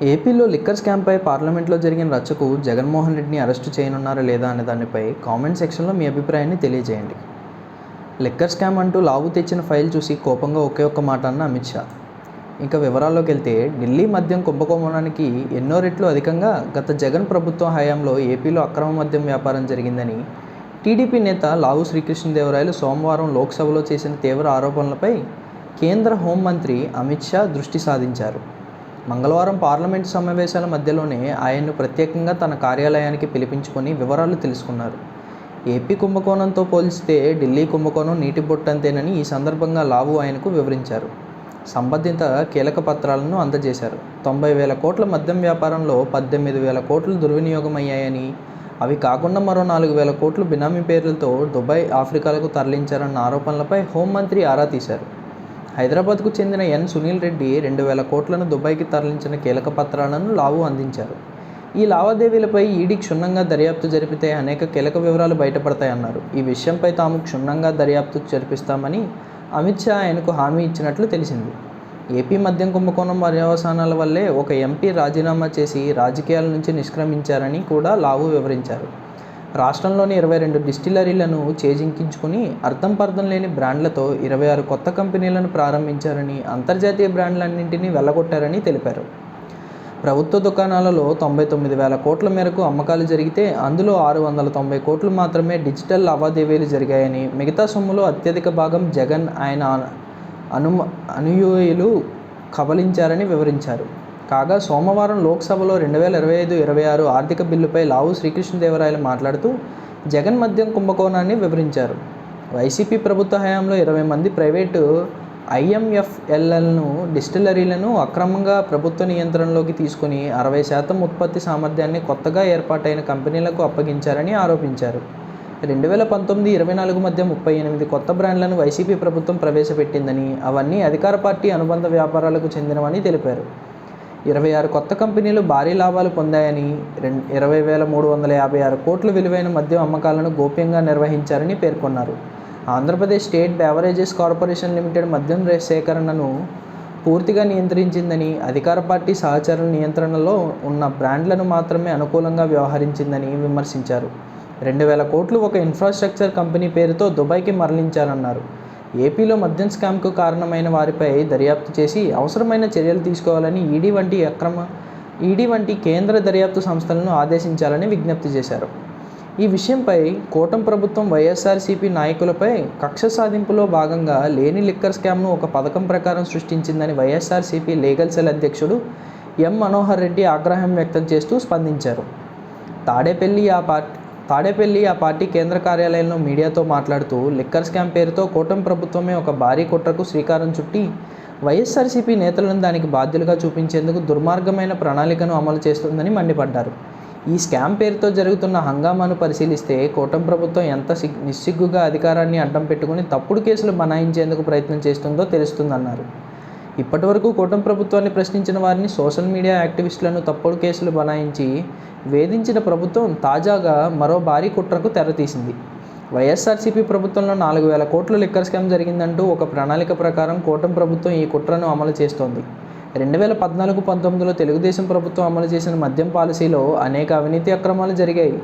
ఏపీలో లిక్కర్ స్కామ్పై పార్లమెంట్లో జరిగిన రచ్చకు జగన్మోహన్ రెడ్డిని అరెస్టు చేయనున్నారా లేదా అనే దానిపై కామెంట్ సెక్షన్లో మీ అభిప్రాయాన్ని తెలియజేయండి. లిక్కర్ స్కామ్ అంటూ లావు తెచ్చిన ఫైల్ చూసి కోపంగా ఒకే ఒక్క మాట అన్న అమిత్ షా. ఇంకా వివరాల్లోకి వెళ్తే, ఢిల్లీ మద్యం కుంభకోణానికి ఎన్నో రెట్లు అధికంగా గత జగన్ ప్రభుత్వం హయాంలో ఏపీలో అక్రమ మద్యం వ్యాపారం జరిగిందని టీడీపీ నేత లావు శ్రీకృష్ణదేవరాయలు సోమవారం లోక్సభలో చేసిన తీవ్ర ఆరోపణలపై కేంద్ర హోంమంత్రి అమిత్ షా దృష్టి సాధించారు. మంగళవారం పార్లమెంటు సమావేశాల మధ్యలోనే ఆయన్ను ప్రత్యేకంగా తన కార్యాలయానికి పిలిపించుకొని వివరాలు తెలుసుకున్నారు. ఏపీ కుంభకోణంతో పోల్చితే ఢిల్లీ కుంభకోణం నీటి బొట్టంతేనని ఈ సందర్భంగా లావు ఆయనకు వివరించారు. సంబంధిత కీలక పత్రాలను అందజేశారు. 90,000 కోట్ల మద్యం వ్యాపారంలో 18,000 కోట్లు దుర్వినియోగం అయ్యాయని, అవి కాకుండా మరో 4,000 కోట్లు బినామీ పేర్లతో దుబాయ్, ఆఫ్రికాలకు తరలించారన్న ఆరోపణలపై హోంమంత్రి ఆరా తీశారు. హైదరాబాద్కు చెందిన ఎన్ సునీల్ రెడ్డి 2,000 కోట్లను దుబాయ్కి తరలించిన కీలక పత్రాలను లావు అందించారు. ఈ లావాదేవీలపై ఈడీ క్షుణ్ణంగా దర్యాప్తు జరిపితే అనేక కీలక వివరాలు బయటపడతాయన్నారు. ఈ విషయంపై తాము క్షుణ్ణంగా దర్యాప్తు జరిపిస్తామని అమిత్ షా ఆయనకు హామీ ఇచ్చినట్లు తెలిసింది. ఏపీ మద్యం కుంభకోణం పర్యవసానాల వల్లే ఒక ఎంపీ రాజీనామా చేసి రాజకీయాల నుంచి నిష్క్రమించారని కూడా లావు వివరించారు. రాష్ట్రంలోని 22 డిస్టిలరీలను చేజిక్కించుకుని అర్థం పర్థం లేని బ్రాండ్లతో 26 కొత్త కంపెనీలను ప్రారంభించారని, అంతర్జాతీయ బ్రాండ్లన్నింటినీ వెళ్లగొట్టారని తెలిపారు. ప్రభుత్వ దుకాణాలలో 99,000 కోట్ల మేరకు అమ్మకాలు జరిగితే అందులో 690 కోట్లు మాత్రమే డిజిటల్ లావాదేవీలు జరిగాయని, మిగతా సొమ్ములో అత్యధిక భాగం జగన్, ఆయన అనుయాయులు కబళించారని వివరించారు. కాగా సోమవారం లోక్సభలో 2025-26 ఆర్థిక బిల్లుపై లావు శ్రీకృష్ణదేవరాయలు మాట్లాడుతూ జగన్ మద్యం కుంభకోణాన్ని వివరించారు. వైసీపీ ప్రభుత్వ హయాంలో 20 మంది ప్రైవేటు ఐఎంఎఫ్ఎల్లను డిస్టిలరీలను అక్రమంగా ప్రభుత్వ నియంత్రణలోకి తీసుకుని 60% ఉత్పత్తి సామర్థ్యాన్ని కొత్తగా ఏర్పాటైన కంపెనీలకు అప్పగించారని ఆరోపించారు. 2019-24 మధ్య 38 కొత్త బ్రాండ్లను వైసీపీ ప్రభుత్వం ప్రవేశపెట్టిందని, అవన్నీ అధికార పార్టీ అనుబంధ వ్యాపారాలకు చెందినవని తెలిపారు. 26 కొత్త కంపెనీలు భారీ లాభాలు పొందాయని, 20,356 కోట్ల విలువైన మద్యం అమ్మకాలను గోప్యంగా నిర్వహించారని పేర్కొన్నారు. Andhra Pradesh state beverages corporation limited మద్యం సేకరణను పూర్తిగా నియంత్రించిందని, అధికార పార్టీ సహచరుల నియంత్రణలో ఉన్న బ్రాండ్లను మాత్రమే అనుకూలంగా వ్యవహరించిందని విమర్శించారు. 2,000 కోట్లు ఒక ఇన్ఫ్రాస్ట్రక్చర్ కంపెనీ పేరుతో దుబాయ్కి మరలించారన్నారు. ఏపీలో మద్యం స్కామ్కు కారణమైన వారిపై దర్యాప్తు చేసి అవసరమైన చర్యలు తీసుకోవాలని ఈడీ వంటి కేంద్ర దర్యాప్తు సంస్థలను ఆదేశించాలని విజ్ఞప్తి చేశారు. ఈ విషయంపై కూటమి ప్రభుత్వం వైఎస్ఆర్సీపీ నాయకులపై కక్ష సాధింపులో భాగంగా లేని లిక్కర్ స్కామ్ను ఒక పథకం ప్రకారం సృష్టించిందని వైఎస్ఆర్సీపీ లీగల్ సెల్ అధ్యక్షుడు ఎం మనోహర్ రెడ్డి ఆగ్రహం వ్యక్తం చేస్తూ స్పందించారు. తాడేపల్లి ఆ పార్టీ కేంద్ర కార్యాలయంలో మీడియాతో మాట్లాడుతూ, లిక్కర్ స్కామ్ పేరుతో కూటమి ప్రభుత్వమే ఒక భారీ కుట్రకు శ్రీకారం చుట్టి వైఎస్ఆర్సీపీ నేతలను దానికి బాధ్యులుగా చూపించేందుకు దుర్మార్గమైన ప్రణాళికను అమలు చేస్తుందని మండిపడ్డారు. ఈ స్కామ్ పేరుతో జరుగుతున్న హంగామాను పరిశీలిస్తే కూటమి ప్రభుత్వం ఎంత నిస్సిగ్గుగా అధికారాన్ని అడ్డం పెట్టుకుని తప్పుడు కేసులు బనాయించేందుకు ప్రయత్నం చేస్తుందో తెలుస్తుందన్నారు. ఇప్పటివరకు కూటమి ప్రభుత్వాన్ని ప్రశ్నించిన వారిని, సోషల్ మీడియా యాక్టివిస్టులను తప్పుడు కేసులు బనాయించి వేధించిన ప్రభుత్వం తాజాగా మరో భారీ కుట్రకు తెరతీసింది. వైఎస్ఆర్సీపీ ప్రభుత్వంలో 4,000 కోట్ల లిక్కర్ స్కామ్ జరిగిందంటూ ఒక ప్రణాళిక ప్రకారం కూటమి ప్రభుత్వం ఈ కుట్రను అమలు చేస్తోంది. 2014-19లో తెలుగుదేశం ప్రభుత్వం అమలు చేసిన మద్యం పాలసీలో అనేక అవినీతి అక్రమాలు జరిగాయి.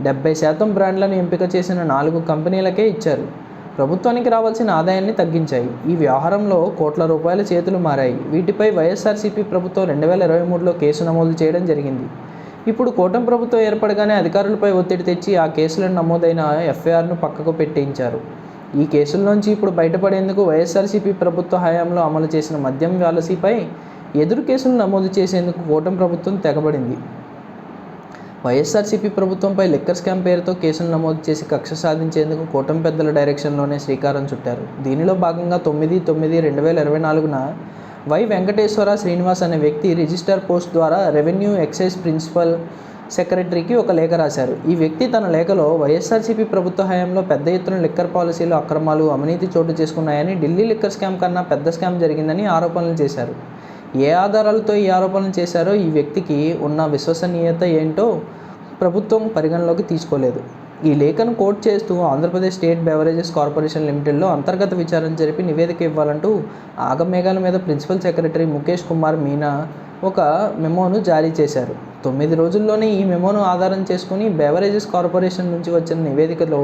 70% బ్రాండ్లను ఎంపిక చేసిన 4 కంపెనీలకే ఇచ్చారు. ప్రభుత్వానికి రావాల్సిన ఆదాయాన్ని తగ్గించాయి. ఈ వ్యవహారంలో కోట్ల రూపాయల చేతులు మారాయి. వీటిపై వైఎస్ఆర్సీపీ ప్రభుత్వం 2023లో కేసు నమోదు చేయడం జరిగింది. ఇప్పుడు కూటమి ప్రభుత్వం ఏర్పడగానే అధికారులపై ఒత్తిడి తెచ్చి ఆ కేసులను నమోదైన ఎఫ్ఐఆర్ను పక్కకు పెట్టించారు. ఈ కేసుల్లోంచి ఇప్పుడు బయటపడేందుకు వైఎస్ఆర్సీపీ ప్రభుత్వ హయాంలో అమలు చేసిన మద్యం పాలసీపై ఎదురు కేసులు నమోదు చేసేందుకు కూటమి ప్రభుత్వం తెగబడింది. వైఎస్ఆర్సీపీ ప్రభుత్వంపై లిక్కర్ స్కామ్ పేరుతో కేసులు నమోదు చేసి కక్ష సాధించేందుకు కూటమి పెద్దల డైరెక్షన్లోనే శ్రీకారం చుట్టారు. దీనిలో భాగంగా 9/9/2024న వై వెంకటేశ్వర శ్రీనివాస్ అనే వ్యక్తి రిజిస్టర్ పోస్ట్ ద్వారా రెవెన్యూ ఎక్సైజ్ ప్రిన్సిపల్ సెక్రటరీకి ఒక లేఖ రాశారు. ఈ వ్యక్తి తన లేఖలో వైఎస్ఆర్సీపీ ప్రభుత్వ హయాంలో పెద్ద ఎత్తున లిక్కర్ పాలసీలో అక్రమాలు, అవినీతి చోటు చేసుకున్నాయని, ఢిల్లీ లిక్కర్ స్కామ్ కన్నా పెద్ద స్కామ్ జరిగిందని ఆరోపణలు చేశారు. ఏ ఆధారాలతో ఈ ఆరోపణలు చేశారో, ఈ వ్యక్తికి ఉన్న విశ్వసనీయత ఏంటో ప్రభుత్వం పరిగణలోకి తీసుకోలేదు. ఈ లేఖను కోట్ చేస్తూ ఆంధ్రప్రదేశ్ స్టేట్ బెవరేజెస్ కార్పొరేషన్ లిమిటెడ్లో అంతర్గత విచారణ జరిపి నివేదిక ఇవ్వాలంటూ ఆగమేఘాల మీద ప్రిన్సిపల్ సెక్రటరీ ముఖేష్ కుమార్ మీనా ఒక మెమోను జారీ చేశారు. 9 రోజుల్లోనే ఈ మెమోను ఆధారం చేసుకుని బెవరేజెస్ కార్పొరేషన్ నుంచి వచ్చిన నివేదికలో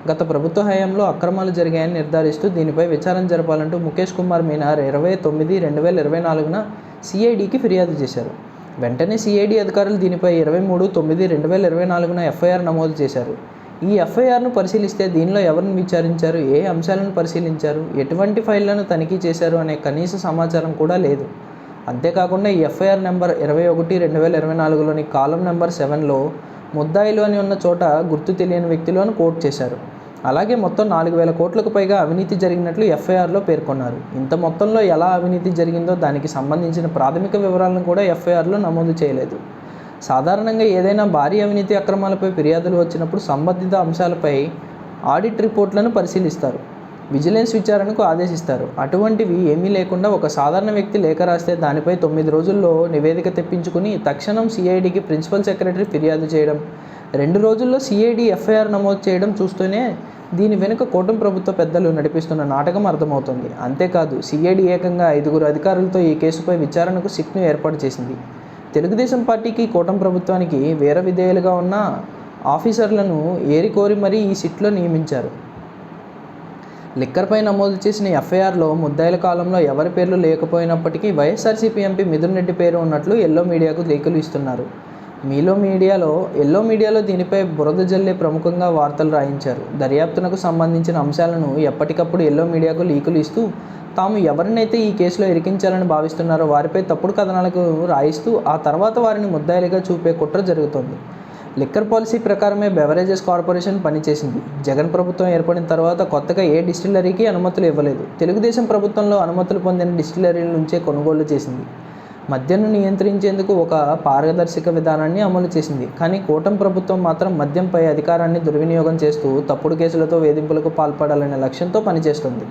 గత ప్రభుత్వ హయాంలో అక్రమాలు జరిగాయని నిర్ధారిస్తూ దీనిపై విచారణ జరపాలంటూ ముఖేష్ కుమార్ మీనా 29/2024న సిఐడికి ఫిర్యాదు చేశారు. వెంటనే సిఐడి అధికారులు దీనిపై 23/9/2024న ఎఫ్ఐఆర్ నమోదు చేశారు. ఈ ఎఫ్ఐఆర్ను పరిశీలిస్తే దీనిలో ఎవరిని విచారించారు, ఏ అంశాలను పరిశీలించారు, ఎటువంటి ఫైళ్లను తనిఖీ చేశారు అనే కనీస సమాచారం కూడా లేదు. అంతేకాకుండా ఈ ఎఫ్ఐఆర్ నెంబర్ 21/2024లోని కాలం నెంబర్ 7లో ముద్దాయిలు అని ఉన్న చోట గుర్తు తెలియని వ్యక్తులు అని కోట్ చేశారు. అలాగే మొత్తం 4,000 కోట్లకు పైగా అవినీతి జరిగినట్లు ఎఫ్ఐఆర్లో పేర్కొన్నారు. ఇంత మొత్తంలో ఎలా అవినీతి జరిగిందో దానికి సంబంధించిన ప్రాథమిక వివరాలను కూడా ఎఫ్ఐఆర్లో నమోదు చేయలేదు. సాధారణంగా ఏదైనా భారీ అవినీతి అక్రమాలపై ఫిర్యాదులు వచ్చినప్పుడు సంబంధిత అంశాలపై ఆడిట్ రిపోర్ట్లను పరిశీలిస్తారు, విజిలెన్స్ విచారణకు ఆదేశిస్తారు. అటువంటివి ఏమీ లేకుండా ఒక సాధారణ వ్యక్తి లేఖ రాస్తే దానిపై 9 రోజుల్లో నివేదిక తెప్పించుకుని తక్షణం సిఐడికి ప్రిన్సిపల్ సెక్రటరీ ఫిర్యాదు చేయడం, 2 రోజుల్లో సిఐడి ఎఫ్ఐఆర్ నమోదు చేయడం చూస్తూనే దీని వెనుక కూటమి ప్రభుత్వ పెద్దలు నడిపిస్తున్న నాటకం అర్థమవుతుంది. అంతేకాదు సిఐడి ఏకంగా 5 అధికారులతో ఈ కేసుపై విచారణకు సిట్ను ఏర్పాటు చేసింది. తెలుగుదేశం పార్టీకి కూటమి ప్రభుత్వానికి వేర విధేయులుగా ఉన్న ఆఫీసర్లను ఏరికోరి మరీ ఈ సిట్లో నియమించారు. లిక్కర్పై నమోదు చేసిన ఎఫ్ఐఆర్లో ముద్దాయిల కాలంలో ఎవరి పేర్లు లేకపోయినప్పటికీ వైఎస్ఆర్సీపీ ఎంపీ మిథున్ రెడ్డి పేరు ఉన్నట్లు ఎల్లో మీడియాకు లీకులు ఇస్తున్నారు. ఎల్లో మీడియాలో దీనిపై బురద జల్లే ప్రముఖంగా వార్తలు రాయించారు. దర్యాప్తునకు సంబంధించిన అంశాలను ఎప్పటికప్పుడు ఎల్లో మీడియాకు లీకులు ఇస్తూ తాము ఎవరినైతే ఈ కేసులో ఇరికించాలని భావిస్తున్నారో వారిపై తప్పుడు కథనాలకు రాయిస్తూ ఆ తర్వాత వారిని ముద్దాయిలుగా చూపే కుట్ర జరుగుతోంది. లిక్కర్ పాలసీ ప్రకారమే బెవరేజెస్ కార్పొరేషన్ పనిచేసింది. జగన్ ప్రభుత్వం ఏర్పడిన తర్వాత కొత్తగా ఏ డిస్టిలరీకి అనుమతులు ఇవ్వలేదు. తెలుగుదేశం ప్రభుత్వంలో అనుమతులు పొందిన డిస్టిలరీల నుంచే కొనుగోలు చేసింది. మద్యంను నియంత్రించేందుకు ఒక పారదర్శక విధానాన్ని అమలు చేసింది. కానీ కూటమి ప్రభుత్వం మాత్రం మద్యంపై అధికారాన్ని దుర్వినియోగం చేస్తూ తప్పుడు కేసులతో వేధింపులకు పాల్పడాలనే లక్ష్యంతో పనిచేస్తుంది.